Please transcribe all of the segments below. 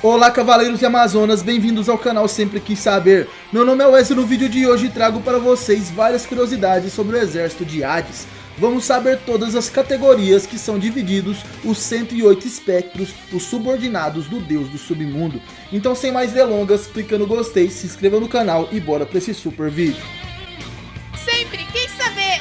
Olá cavaleiros e amazonas, bem-vindos ao canal Sempre Quis Saber. Meu nome é Wesley e no vídeo de hoje trago para vocês várias curiosidades sobre o exército de Hades. Vamos saber todas as categorias que são divididos os 108 espectros, os subordinados do deus do submundo. Então sem mais delongas, clica no gostei, se inscreva no canal e bora para esse super vídeo. Sempre quis saber!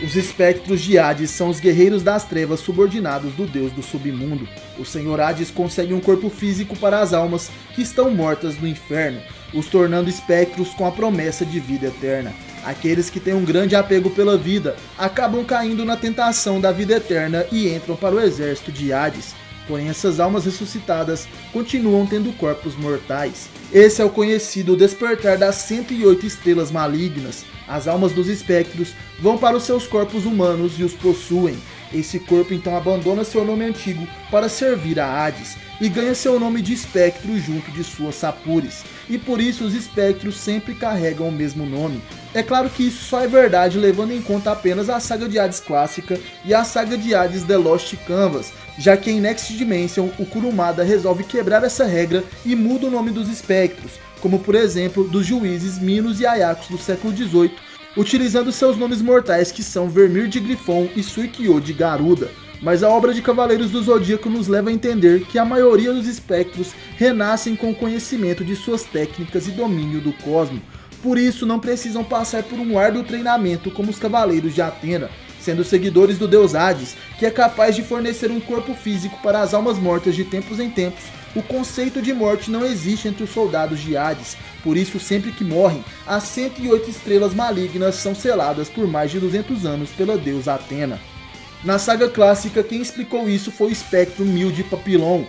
Os espectros de Hades são os guerreiros das trevas subordinados do deus do submundo. O Senhor Hades concede um corpo físico para as almas que estão mortas no inferno, os tornando espectros com a promessa de vida eterna. Aqueles que têm um grande apego pela vida acabam caindo na tentação da vida eterna e entram para o exército de Hades. Porém, essas almas ressuscitadas continuam tendo corpos mortais. Esse é o conhecido despertar das 108 estrelas malignas. As almas dos espectros vão para os seus corpos humanos e os possuem. Esse corpo então abandona seu nome antigo para servir a Hades e ganha seu nome de espectro junto de suas sapures. E por isso os espectros sempre carregam o mesmo nome. É claro que isso só é verdade levando em conta apenas a saga de Hades clássica e a saga de Hades The Lost Canvas, já que em Next Dimension o Kurumada resolve quebrar essa regra e muda o nome dos espectros, como por exemplo dos juízes Minos e Aiacos do século XVIII, utilizando seus nomes mortais que são Vermir de Grifon e Suikyo de Garuda. Mas a obra de Cavaleiros do Zodíaco nos leva a entender que a maioria dos espectros renascem com o conhecimento de suas técnicas e domínio do cosmo. Por isso não precisam passar por um árduo treinamento como os Cavaleiros de Atena, sendo seguidores do deus Hades, que é capaz de fornecer um corpo físico para as almas mortas de tempos em tempos. O conceito de morte não existe entre os soldados de Hades, por isso sempre que morrem, as 108 estrelas malignas são seladas por mais de 200 anos pela deusa Atena. Na saga clássica, quem explicou isso foi o espectro Mil de Papillon.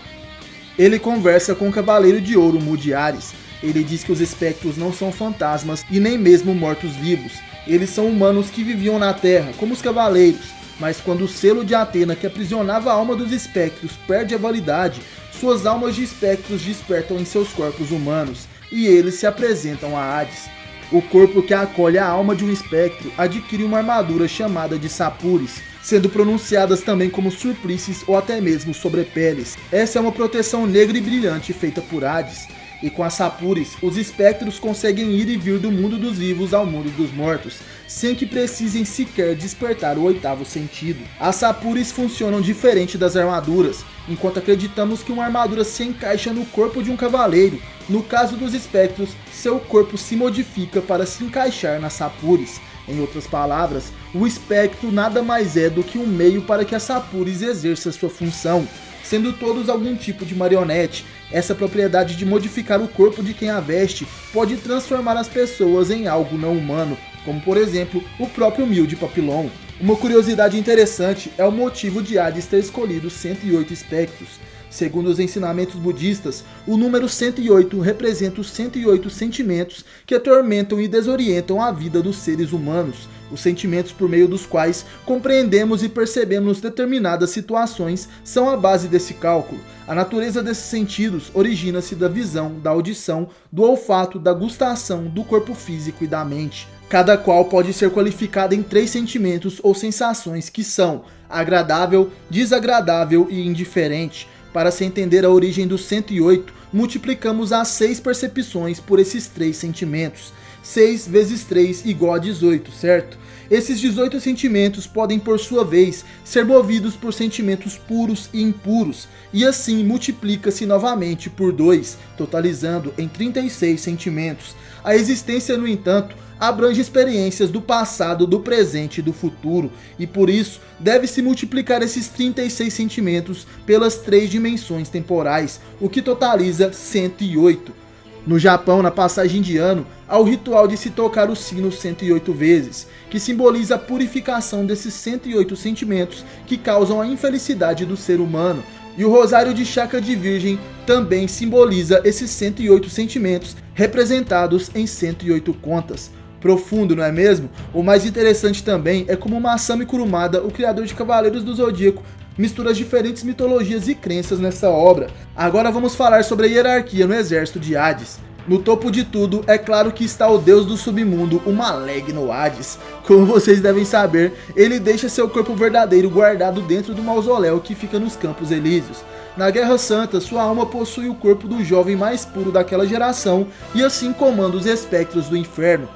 Ele conversa com o Cavaleiro de Ouro Mudiares. Ele diz que os espectros não são fantasmas e nem mesmo mortos-vivos. Eles são humanos que viviam na Terra, como os cavaleiros, mas quando o selo de Atena que aprisionava a alma dos espectros perde a validade, suas almas de espectros despertam em seus corpos humanos, e eles se apresentam a Hades. O corpo que acolhe a alma de um espectro adquire uma armadura chamada de sapures, sendo pronunciadas também como surplices ou até mesmo sobrepeles. Essa é uma proteção negra e brilhante feita por Hades. E com as sapures, os espectros conseguem ir e vir do mundo dos vivos ao mundo dos mortos, sem que precisem sequer despertar o oitavo sentido. As sapures funcionam diferente das armaduras. Enquanto acreditamos que uma armadura se encaixa no corpo de um cavaleiro, no caso dos espectros, seu corpo se modifica para se encaixar nas sapures. Em outras palavras, o espectro nada mais é do que um meio para que as sapures exerça sua função, sendo todos algum tipo de marionete. Essa propriedade de modificar o corpo de quem a veste pode transformar as pessoas em algo não humano, como por exemplo o próprio Mil de Papillon. Uma curiosidade interessante é o motivo de Hades ter escolhido 108 espectros. Segundo os ensinamentos budistas, o número 108 representa os 108 sentimentos que atormentam e desorientam a vida dos seres humanos, os sentimentos por meio dos quais compreendemos e percebemos determinadas situações são a base desse cálculo. A natureza desses sentidos origina-se da visão, da audição, do olfato, da gustação, do corpo físico e da mente. Cada qual pode ser qualificado em 3 sentimentos ou sensações que são agradável, desagradável e indiferente. Para se entender a origem dos 108, multiplicamos as 6 percepções por esses 3 sentimentos. 6 vezes 3 igual a 18, certo? Esses 18 sentimentos podem, por sua vez, ser movidos por sentimentos puros e impuros, e assim multiplica-se novamente por 2, totalizando em 36 sentimentos. A existência, no entanto, abrange experiências do passado, do presente e do futuro, e por isso deve-se multiplicar esses 36 sentimentos pelas 3 dimensões temporais, o que totaliza 108. No Japão, na passagem de ano, há o ritual de se tocar o sino 108 vezes, que simboliza a purificação desses 108 sentimentos que causam a infelicidade do ser humano. E o rosário de chakra de virgem também simboliza esses 108 sentimentos, representados em 108 contas. Profundo, não é mesmo? O mais interessante também é como Masami Kurumada, o criador de Cavaleiros do Zodíaco, mistura as diferentes mitologias e crenças nessa obra. Agora vamos falar sobre a hierarquia no exército de Hades. No topo de tudo, é claro que está o deus do submundo, o maligno Hades. Como vocês devem saber, ele deixa seu corpo verdadeiro guardado dentro do mausoléu que fica nos Campos Elíseos. Na Guerra Santa, sua alma possui o corpo do jovem mais puro daquela geração e assim comanda os espectros do inferno.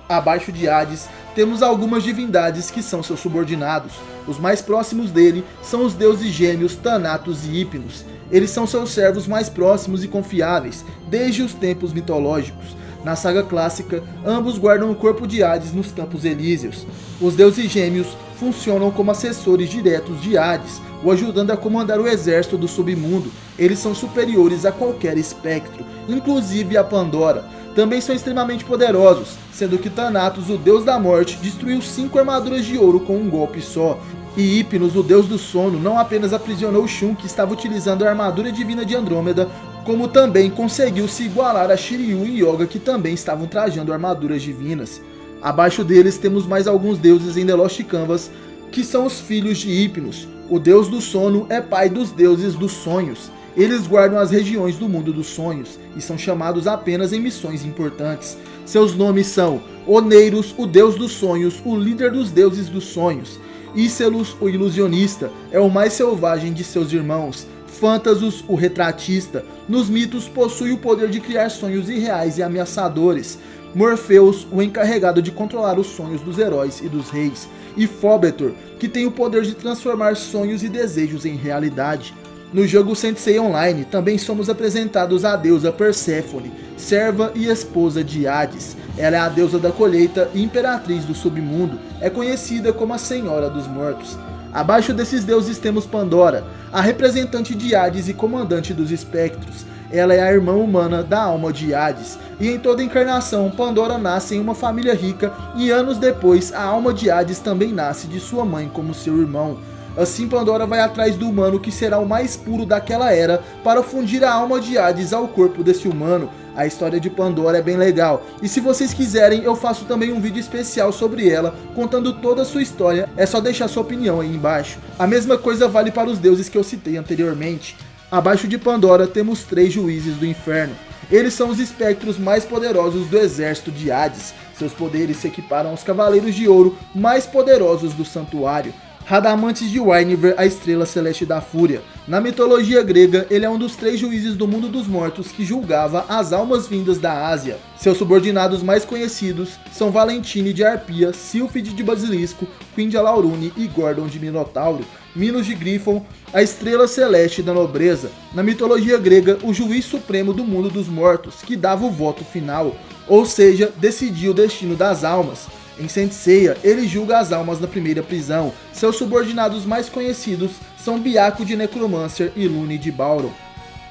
Abaixo de Hades, temos algumas divindades que são seus subordinados. Os mais próximos dele são os deuses gêmeos Thanatos e Hypnos. Eles são seus servos mais próximos e confiáveis, desde os tempos mitológicos. Na saga clássica, ambos guardam o corpo de Hades nos Campos Elíseos. Os deuses gêmeos funcionam como assessores diretos de Hades, o ajudando a comandar o exército do submundo. Eles são superiores a qualquer espectro, inclusive a Pandora. Também são extremamente poderosos, sendo que Thanatos, o deus da morte, destruiu 5 armaduras de ouro com um golpe só. E Hypnos, o deus do sono, não apenas aprisionou Shun, que estava utilizando a armadura divina de Andrômeda, como também conseguiu se igualar a Shiryu e Yoga, que também estavam trajando armaduras divinas. Abaixo deles temos mais alguns deuses em The Lost Canvas, que são os filhos de Hypnos. O deus do sono é pai dos deuses dos sonhos. Eles guardam as regiões do mundo dos sonhos, e são chamados apenas em missões importantes. Seus nomes são Oneiros, o deus dos sonhos, o líder dos deuses dos sonhos. Ícelos, o ilusionista, é o mais selvagem de seus irmãos. Phantasus, o retratista, nos mitos possui o poder de criar sonhos irreais e ameaçadores. Morpheus, o encarregado de controlar os sonhos dos heróis e dos reis. E Phobetor, que tem o poder de transformar sonhos e desejos em realidade. No jogo Saint Seiya Online, também somos apresentados à deusa Perséfone, serva e esposa de Hades. Ela é a deusa da colheita e imperatriz do submundo, é conhecida como a Senhora dos Mortos. Abaixo desses deuses temos Pandora, a representante de Hades e comandante dos espectros. Ela é a irmã humana da alma de Hades, e em toda encarnação, Pandora nasce em uma família rica, e anos depois, a alma de Hades também nasce de sua mãe como seu irmão. Assim, Pandora vai atrás do humano que será o mais puro daquela era para fundir a alma de Hades ao corpo desse humano. A história de Pandora é bem legal, e se vocês quiserem eu faço também um vídeo especial sobre ela, contando toda a sua história, é só deixar sua opinião aí embaixo. A mesma coisa vale para os deuses que eu citei anteriormente. Abaixo de Pandora temos 3 juízes do inferno. Eles são os espectros mais poderosos do exército de Hades. Seus poderes se equiparam aos cavaleiros de ouro mais poderosos do santuário. Radamantes de Wynever, a estrela celeste da fúria. Na mitologia grega, ele é um dos 3 juízes do mundo dos mortos que julgava as almas vindas da Ásia. Seus subordinados mais conhecidos são Valentine de Arpia, Sílfide de Basilisco, Queen de Alaurune e Gordon de Minotauro. Minos de Grífon, a estrela celeste da nobreza. Na mitologia grega, o juiz supremo do mundo dos mortos, que dava o voto final, ou seja, decidia o destino das almas. Em Saint Seiya, ele julga as almas na primeira prisão. Seus subordinados mais conhecidos são Byakko de Necromancer e Lune de Bauron.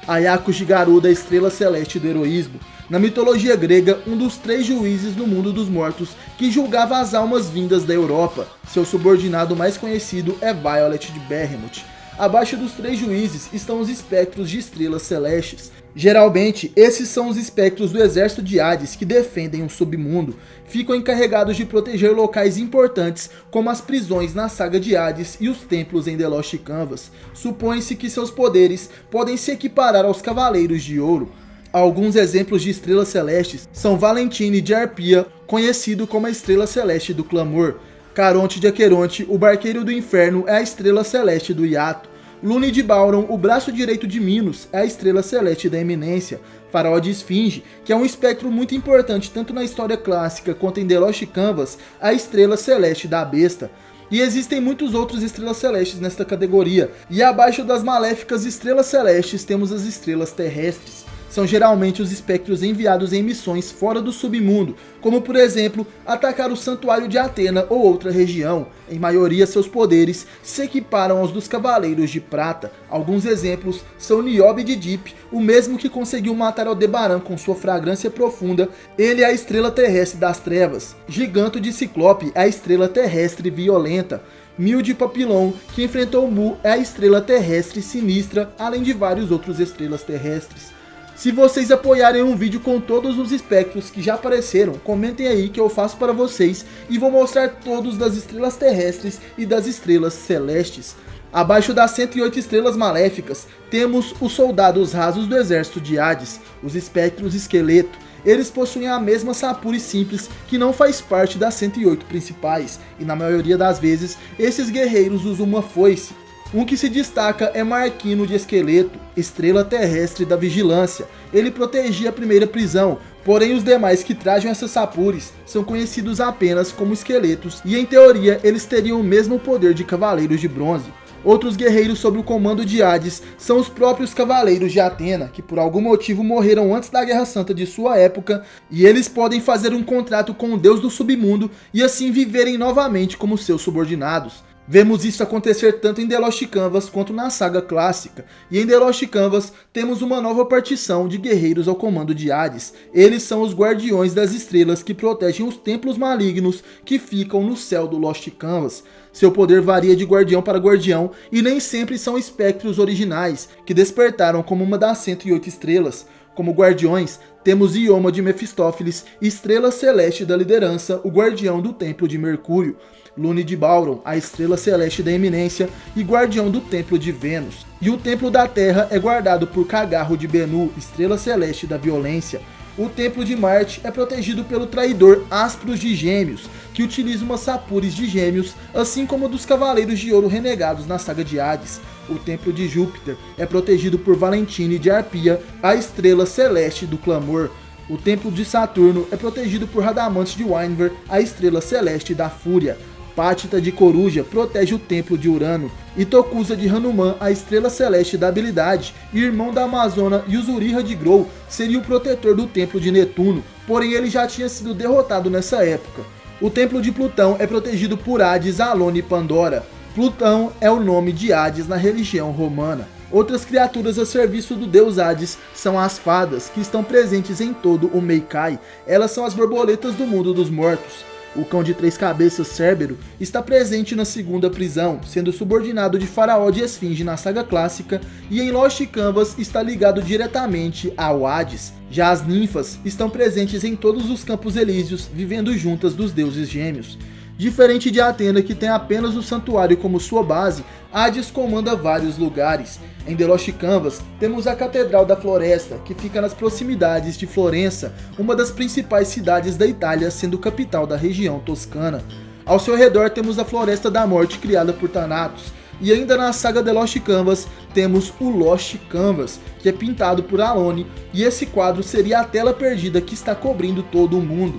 Ayakos de Garuda, a estrela celeste do heroísmo. Na mitologia grega, um dos 3 juízes no mundo dos mortos que julgava as almas vindas da Europa. Seu subordinado mais conhecido é Violet de Behemoth. Abaixo dos 3 juízes estão os espectros de estrelas celestes. Geralmente, esses são os espectros do exército de Hades que defendem o submundo. Ficam encarregados de proteger locais importantes, como as prisões na saga de Hades e os templos em The Lost Canvas. Supõe-se que seus poderes podem se equiparar aos cavaleiros de ouro. Alguns exemplos de estrelas celestes são Valentine de Arpia, conhecido como a estrela celeste do clamor. Caronte de Aqueronte, o barqueiro do inferno, é a estrela celeste do hiato. Lune de Bauron, o braço direito de Minos, é a estrela celeste da eminência. Faraó de Esfinge, que é um espectro muito importante tanto na história clássica quanto em The Lost Canvas, a estrela celeste da besta. E existem muitos outros estrelas celestes nesta categoria. E abaixo das maléficas estrelas celestes temos as estrelas terrestres. São geralmente os espectros enviados em missões fora do submundo, como por exemplo, atacar o santuário de Atena ou outra região. Em maioria, seus poderes se equiparam aos dos Cavaleiros de Prata. Alguns exemplos são Niobe de Deep, o mesmo que conseguiu matar Aldebaran com sua fragrância profunda. Ele é a estrela terrestre das trevas. Giganto de Ciclope é a estrela terrestre violenta. Mil de Papillon, que enfrentou Mu, é a estrela terrestre sinistra, além de vários outros estrelas terrestres. Se vocês apoiarem um vídeo com todos os espectros que já apareceram, comentem aí que eu faço para vocês e vou mostrar todos das estrelas terrestres e das estrelas celestes. Abaixo das 108 estrelas maléficas, temos os soldados rasos do exército de Hades, os espectros esqueleto. eles possuem a mesma Sapuri simples que não faz parte das 108 principais, e na maioria das vezes esses guerreiros usam uma foice. Um que se destaca é Marquino de Esqueleto, estrela terrestre da vigilância. Ele protegia a primeira prisão, porém os demais que trajam essas Sapuris são conhecidos apenas como esqueletos, e em teoria eles teriam o mesmo poder de cavaleiros de bronze. Outros guerreiros sob o comando de Hades são os próprios Cavaleiros de Atena, que por algum motivo morreram antes da Guerra Santa de sua época, e eles podem fazer um contrato com o deus do submundo e assim viverem novamente como seus subordinados. Vemos isso acontecer tanto em The Lost Canvas quanto na saga clássica, e em The Lost Canvas temos uma nova partição de guerreiros ao comando de Hades. Eles são os Guardiões das Estrelas que protegem os templos malignos que ficam no céu do Lost Canvas. Seu poder varia de guardião para guardião e nem sempre são espectros originais, que despertaram como uma das 108 estrelas. Como guardiões, temos Ioma de Mefistófeles, estrela celeste da liderança, o guardião do templo de Mercúrio. Lune de Bauron, a estrela celeste da eminência e guardião do templo de Vênus. E o templo da terra é guardado por Cagarro de Bennu, estrela celeste da violência. O templo de Marte é protegido pelo traidor Aspros de Gêmeos, que utiliza uma Sapuris de Gêmeos, assim como dos Cavaleiros de Ouro renegados na saga de Hades. O templo de Júpiter é protegido por Valentine de Arpia, a estrela celeste do clamor. O templo de Saturno é protegido por Radamantes de Winver, a estrela celeste da fúria. Pátita de Coruja protege o templo de Urano, e Tokusa de Hanuman, a estrela celeste da habilidade, e irmão da Amazona Yuzuriha de Grou, seria o protetor do templo de Netuno, porém ele já tinha sido derrotado nessa época. O templo de Plutão é protegido por Hades, Alone e Pandora. Plutão é o nome de Hades na religião romana. Outras criaturas a serviço do deus Hades são as fadas, que estão presentes em todo o Meikai. Elas são as borboletas do mundo dos mortos. O cão de 3 cabeças, Cérbero, está presente na segunda prisão, sendo subordinado de Faraó de Esfinge na saga clássica, e em Lost Canvas está ligado diretamente ao Hades. Já as ninfas estão presentes em todos os Campos Elíseos, vivendo juntas dos deuses gêmeos. Diferente de Atena, que tem apenas o santuário como sua base, Hades comanda vários lugares. Em The Lost Canvas, temos a Catedral da Floresta, que fica nas proximidades de Florença, uma das principais cidades da Itália, sendo capital da região toscana. Ao seu redor temos a Floresta da Morte, criada por Thanatos. E ainda na saga The Lost Canvas, temos o Lost Canvas, que é pintado por Alone, e esse quadro seria a tela perdida que está cobrindo todo o mundo.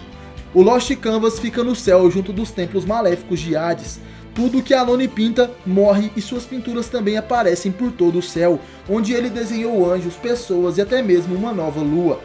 O Lost Canvas fica no céu junto dos templos maléficos de Hades. Tudo que Alone pinta morre e suas pinturas também aparecem por todo o céu, onde ele desenhou anjos, pessoas e até mesmo uma nova lua.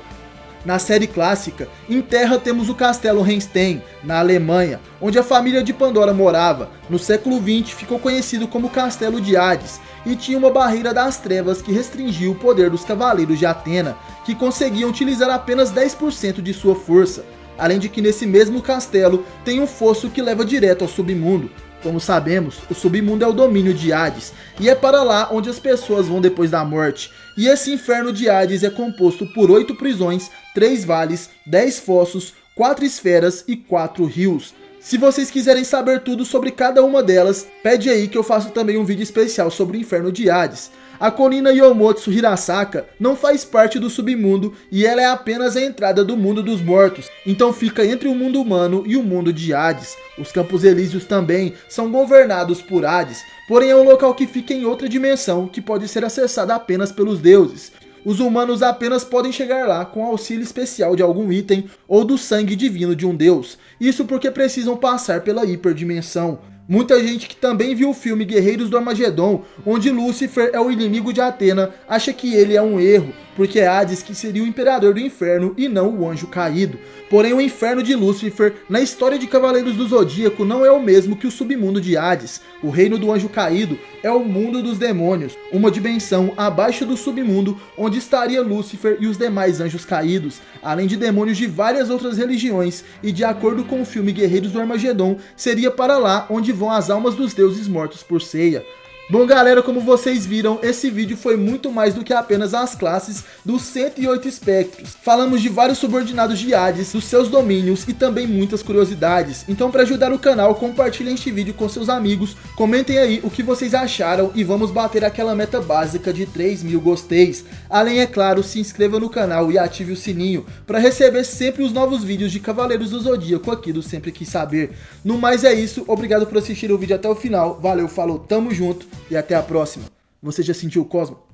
Na série clássica, em terra temos o Castelo Renstein, na Alemanha, onde a família de Pandora morava. No século XX ficou conhecido como Castelo de Hades, e tinha uma barreira das trevas que restringia o poder dos Cavaleiros de Atena, que conseguiam utilizar apenas 10% de sua força. Além de que nesse mesmo castelo tem um fosso que leva direto ao submundo. Como sabemos, o submundo é o domínio de Hades, e é para lá onde as pessoas vão depois da morte. E esse inferno de Hades é composto por 8 prisões, 3 vales, 10 fossos, 4 esferas e 4 rios. Se vocês quiserem saber tudo sobre cada uma delas, pede aí que eu faço também um vídeo especial sobre o inferno de Hades. A colina Yomotsu Hirasaka não faz parte do submundo e ela é apenas a entrada do mundo dos mortos, então fica entre o mundo humano e o mundo de Hades. Os Campos Elíseos também são governados por Hades, porém é um local que fica em outra dimensão que pode ser acessada apenas pelos deuses. Os humanos apenas podem chegar lá com auxílio especial de algum item ou do sangue divino de um deus, isso porque precisam passar pela hiperdimensão. Muita gente que também viu o filme Guerreiros do Armagedon, onde Lúcifer é o inimigo de Atena, acha que ele é um erro, porque é Hades que seria o imperador do inferno e não o anjo caído. Porém, o inferno de Lúcifer, na história de Cavaleiros do Zodíaco, não é o mesmo que o submundo de Hades. O reino do anjo caído é o mundo dos demônios, uma dimensão abaixo do submundo, onde estaria Lúcifer e os demais anjos caídos, além de demônios de várias outras religiões, e de acordo com o filme Guerreiros do Armagedon, seria para lá onde vão as almas dos deuses mortos por ceia. Bom galera, como vocês viram, esse vídeo foi muito mais do que apenas as classes dos 108 espectros. Falamos de vários subordinados de Hades, dos seus domínios e também muitas curiosidades. Então para ajudar o canal, compartilhem este vídeo com seus amigos, comentem aí o que vocês acharam e vamos bater aquela meta básica de 3.000 gosteis. Além, é claro, se inscreva no canal e ative o sininho para receber sempre os novos vídeos de Cavaleiros do Zodíaco aqui do Sempre Quis Saber. No mais é isso, obrigado por assistir o vídeo até o final, valeu, falou, tamo junto e até a próxima. Você já sentiu o Cosmo?